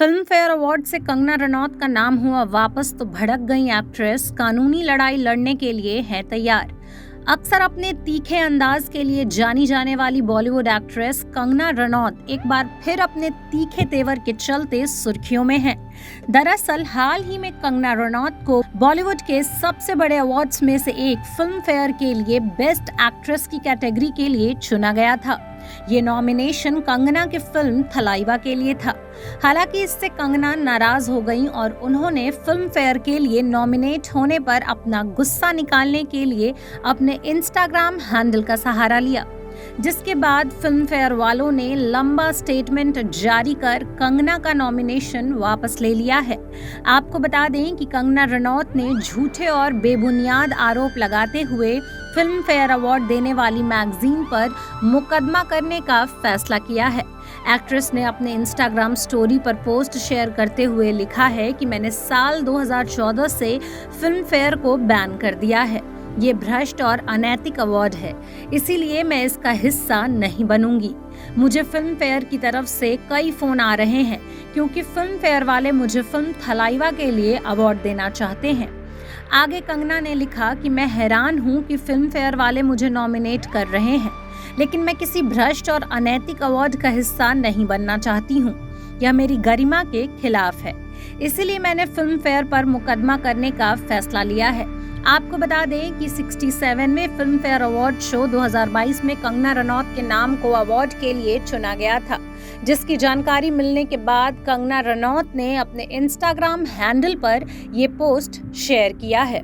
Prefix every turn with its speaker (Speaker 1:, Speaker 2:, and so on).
Speaker 1: Film fair award से कंगना रनौत का नाम हुआ वापस तो भड़क गई एक्ट्रेस कानूनी लड़ाई लड़ने के लिए है तैयार। अक्सर अपने तीखे अंदाज के लिए जानी जाने वाली बॉलीवुड एक्ट्रेस कंगना रनौत एक बार फिर अपने तीखे तेवर के चलते सुर्खियों में है। दरअसल हाल ही में कंगना रनौत को बॉलीवुड के सबसे बड़े अवार्ड्स में से एक फिल्म फेयर के लिए बेस्ट एक्ट्रेस की कैटेगरी के लिए चुना गया था। ये नॉमिनेशन कंगना की फिल्म थलाइवा के लिए था। हालांकि इससे कंगना नाराज हो गईं और उन्होंने फिल्म फेयर के लिए नॉमिनेट होने पर अपना गुस्सा निकालने के लिए अपने इंस्टाग्राम हैंडल का सहारा लिया, जिसके बाद फिल्म फेयर वालों ने लंबा स्टेटमेंट जारी कर कंगना का नॉमिनेशन वापस ले लिया है। आपको बता दें कि कंगना रनौत ने झूठे और बेबुनियाद आरोप लगाते हुए फिल्म फेयर अवार्ड देने वाली मैगजीन पर मुकदमा करने का फैसला किया है। एक्ट्रेस ने अपने इंस्टाग्राम स्टोरी पर पोस्ट शेयर करते हुए लिखा है कि मैंने साल 2014 से फिल्म फेयर को बैन कर दिया है। ये भ्रष्ट और अनैतिक अवार्ड है, इसीलिए मैं इसका हिस्सा नहीं बनूंगी। मुझे फिल्म फेयर की तरफ से कई फोन आ रहे हैं क्योंकि फिल्म फेयर वाले मुझे फिल्म थलाइवा के लिए अवार्ड देना चाहते हैं। आगे कंगना ने लिखा कि मैं हैरान हूं कि फिल्म फेयर वाले मुझे नॉमिनेट कर रहे हैं, लेकिन मैं किसी भ्रष्ट और अनैतिक अवार्ड का हिस्सा नहीं बनना चाहती हूं। यह मेरी गरिमा के खिलाफ है, इसीलिए मैंने फिल्म फेयर पर मुकदमा करने का फैसला लिया है। आपको बता दें कि 67वें फिल्म फेयर अवार्ड शो 2022 में कंगना रनौत के नाम को अवार्ड के लिए चुना गया था, जिसकी जानकारी मिलने के बाद कंगना रनौत ने अपने इंस्टाग्राम हैंडल पर ये पोस्ट शेयर किया है।